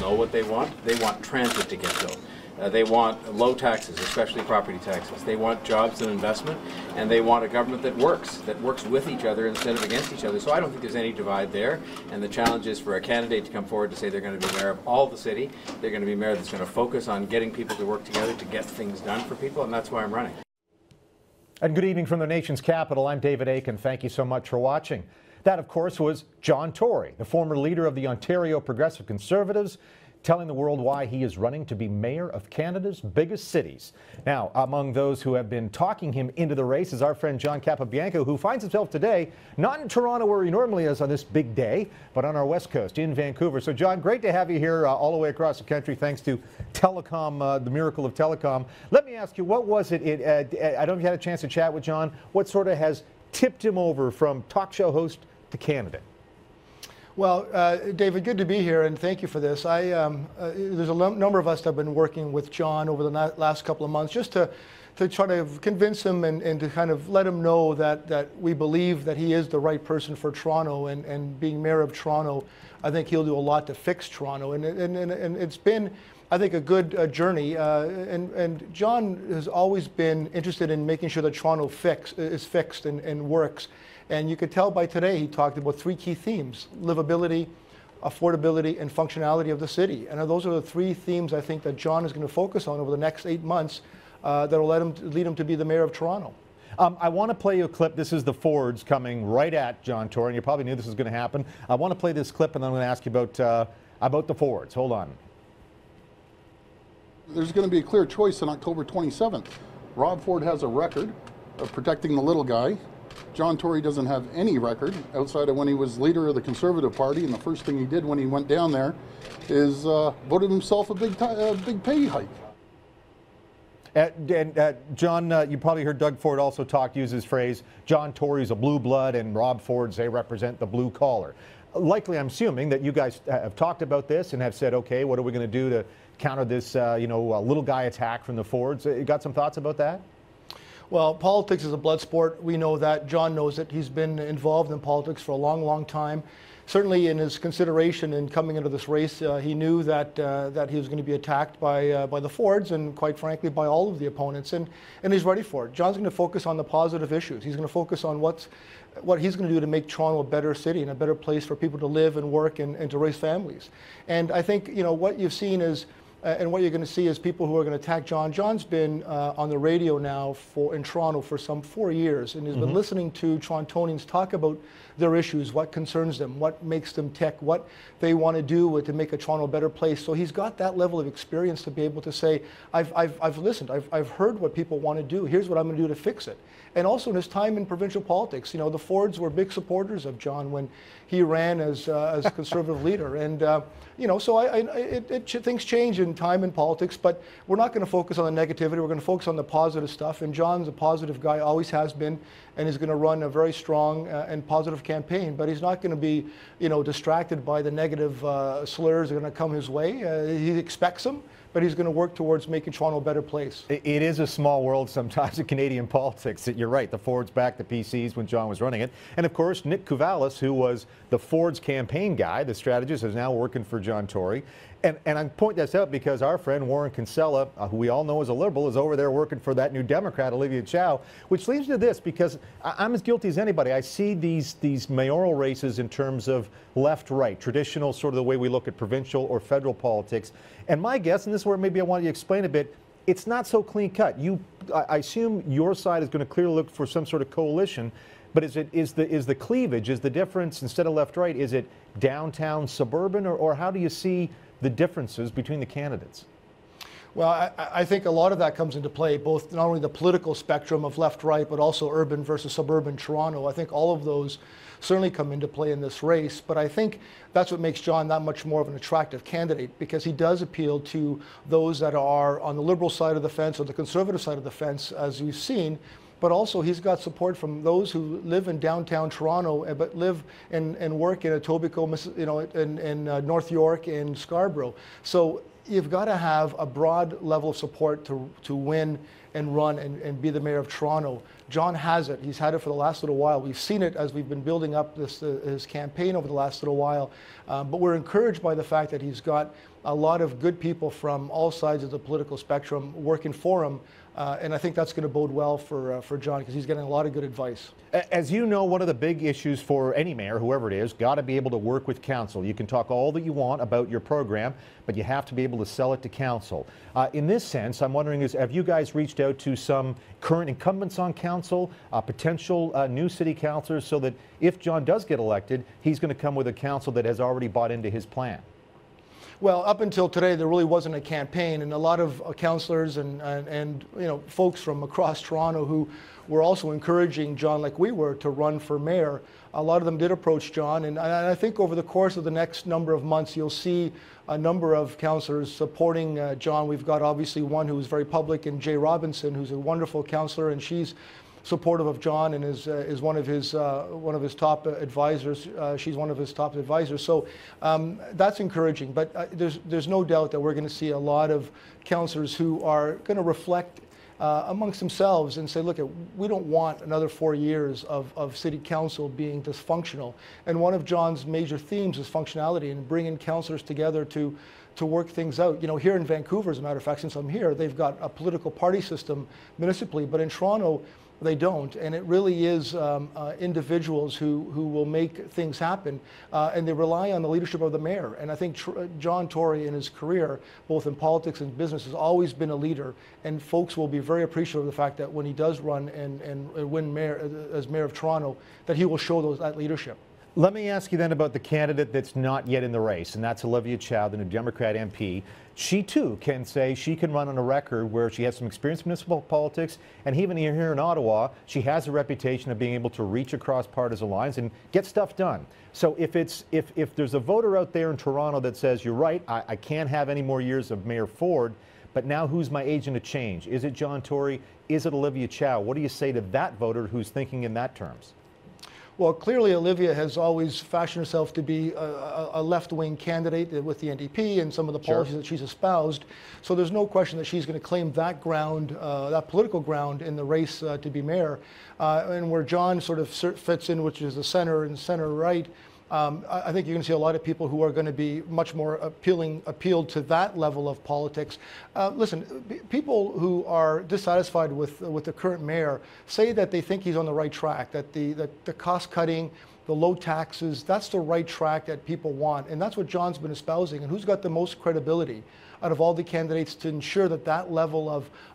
know what they want. They want transit to get built. They want low taxes, especially property taxes. They want jobs and investment, and they want a government that works with each other instead of against each other. So I don't think there's any divide there. And the challenge is for a candidate to come forward to say they're going to be mayor of all the city. They're going to be mayor that's going to focus on getting people to work together to get things done for people, and that's why I'm running. And good evening from the nation's capital. I'm David Aiken. Thank you so much for watching. That, of course, was John Tory, the former leader of the Ontario Progressive Conservatives, telling the world why he is running to be mayor of Canada's biggest cities. Now, among those who have been talking him into the race is our friend John Capobianco, who finds himself today not in Toronto where he normally is on this big day, but on our west coast in Vancouver. So, John, great to have you here all the way across the country, thanks to telecom, the miracle of telecom. Let me ask you, what was it, I don't know if you had a chance to chat with John, what sort of has tipped him over from talk show host to candidate? Well, David, good to be here, and thank you for this. There's a number of us that have been working with John over the last couple of months just to try to convince him and to kind of let him know that we believe that he is the right person for Toronto, and being mayor of Toronto, I think he'll do a lot to fix Toronto. And it's been, I think, a good journey. And John has always been interested in making sure that Toronto is fixed and works. And you could tell by today he talked about three key themes: livability, affordability, and functionality of the city. And those are the three themes I think that John is going to focus on over the next 8 months that will lead him to be the mayor of Toronto. I want to play you a clip. This is the Fords coming right at John Tory, and you probably knew this was going to happen. I want to play this clip, and then I'm going to ask you about the Fords. Hold on. There's going to be a clear choice on October 27th. Rob Ford has a record of protecting the little guy. John Tory doesn't have any record outside of when he was leader of the Conservative Party, and the first thing he did when he went down there is voted himself a big pay hike. John, you probably heard Doug Ford also use his phrase, John Tory's a blue blood and Rob Ford's, they represent the blue collar. Likely, I'm assuming that you guys have talked about this and have said, okay, what are we going to do to counter this little guy attack from the Fords? You got some thoughts about that? Well, politics is a blood sport. We know that. John knows it. He's been involved in politics for a long, long time. Certainly in his consideration in coming into this race, he knew that he was going to be attacked by the Fords and, quite frankly, by all of the opponents. And he's ready for it. John's going to focus on the positive issues. He's going to focus on what he's going to do to make Toronto a better city and a better place for people to live and work and to raise families. And I think, what you've seen is, and what you're going to see is people who are going to attack John. John's been on the radio now in Toronto for some 4 years, and has been listening to Torontonians talk about their issues, what concerns them, what makes them tick, what they want to do to make a Toronto a better place. So he's got that level of experience to be able to say, I've listened, I've heard what people want to do. Here's what I'm going to do to fix it. And also in his time in provincial politics, the Fords were big supporters of John when he ran as Conservative leader. And so things change in time in politics, but we're not going to focus on the negativity. We're going to focus on the positive stuff. And John's a positive guy, always has been, and he's going to run a very strong and positive campaign. But he's not going to be, distracted by the negative slurs that are going to come his way. He expects them, but he's going to work towards making Toronto a better place. It is a small world sometimes in Canadian politics. You're right, the Fords backed the PCs when John was running it. And of course, Nick Kouvalis, who was the Fords campaign guy, the strategist, is now working for John Tory. And I point this out because our friend Warren Kinsella, who we all know is a Liberal, is over there working for that new Democrat, Olivia Chow, which leads to this, because I'm as guilty as anybody. I see these mayoral races in terms of left-right, traditional sort of the way we look at provincial or federal politics. And my guess, and this is where maybe I want you to explain a bit, it's not so clean-cut. I assume your side is going to clearly look for some sort of coalition, but is the cleavage, is the difference, instead of left-right, is it downtown, suburban, or how do you see the differences between the candidates? Well, I think a lot of that comes into play, both not only the political spectrum of left-right, but also urban versus suburban Toronto. I think all of those certainly come into play in this race, but I think that's what makes John that much more of an attractive candidate, because he does appeal to those that are on the Liberal side of the fence or the Conservative side of the fence, as we've seen. But also he's got support from those who live in downtown Toronto, but live and work in Etobicoke, in North York, in Scarborough. So you've got to have a broad level of support to win and run and be the mayor of Toronto. John has it. He's had it for the last little while. We've seen it as we've been building up his campaign over the last little while. But we're encouraged by the fact that he's got a lot of good people from all sides of the political spectrum working for him. And I think that's going to bode well for John, because he's getting a lot of good advice. As you know, one of the big issues for any mayor, whoever it is, got to be able to work with council. You can talk all that you want about your program, but you have to be able to sell it to council. In this sense, I'm wondering, have you guys reached out to some current incumbents on council, potential new city councilors, so that if John does get elected, he's going to come with a council that has already bought into his plan? Well, up until today, there really wasn't a campaign, and a lot of councillors and folks from across Toronto who were also encouraging John, like we were, to run for mayor. A lot of them did approach John, and I think over the course of the next number of months, you'll see a number of councillors supporting John. We've got obviously one who is very public, and Jay Robinson, who's a wonderful councillor, and she's supportive of John and is one of his top advisors. She's one of his top advisors. So that's encouraging. But there's no doubt that we're going to see a lot of councillors who are going to reflect amongst themselves and say, look, we don't want another 4 years of city council being dysfunctional. And one of John's major themes is functionality and bringing councillors together to work things out. You know, here in Vancouver, as a matter of fact, since I'm here, they've got a political party system municipally, but in Toronto, they don't, and it really is individuals who will make things happen, and they rely on the leadership of the mayor. And I think John Tory, in his career, both in politics and business, has always been a leader, and folks will be very appreciative of the fact that when he does run and win mayor, as mayor of Toronto, that he will show that leadership. Let me ask you then about the candidate that's not yet in the race, and that's Olivia Chow, the New Democrat MP. She too can say she can run on a record where she has some experience in municipal politics, and even here in Ottawa, she has a reputation of being able to reach across partisan lines and get stuff done. So if there's a voter out there in Toronto that says, you're right, I can't have any more years of Mayor Ford, but now who's my agent of change? Is it John Tory? Is it Olivia Chow? What do you say to that voter who's thinking in that terms? Well, clearly Olivia has always fashioned herself to be a left-wing candidate with the NDP and some of the policies that she's espoused. So there's no question that she's going to claim that ground, that political ground in the race to be mayor. And where John sort of fits in, which is the center and center-right, I think you're going to see a lot of people who are going to be much more appealed to that level of politics. Listen, people who are dissatisfied with the current mayor say that they think he's on the right track, that the cost cutting, the low taxes, that's the right track that people want. And that's what John's been espousing. And who's got the most credibility out of all the candidates to ensure that that level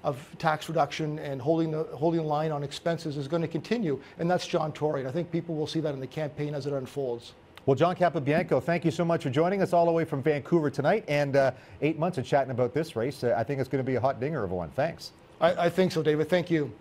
of tax reduction and holding the line on expenses is going to continue? And that's John Tory. And I think people will see that in the campaign as it unfolds. Well, John Capobianco, thank you so much for joining us all the way from Vancouver tonight, and 8 months of chatting about this race. I think it's going to be a hot dinger of one. Thanks. I think so, David. Thank you.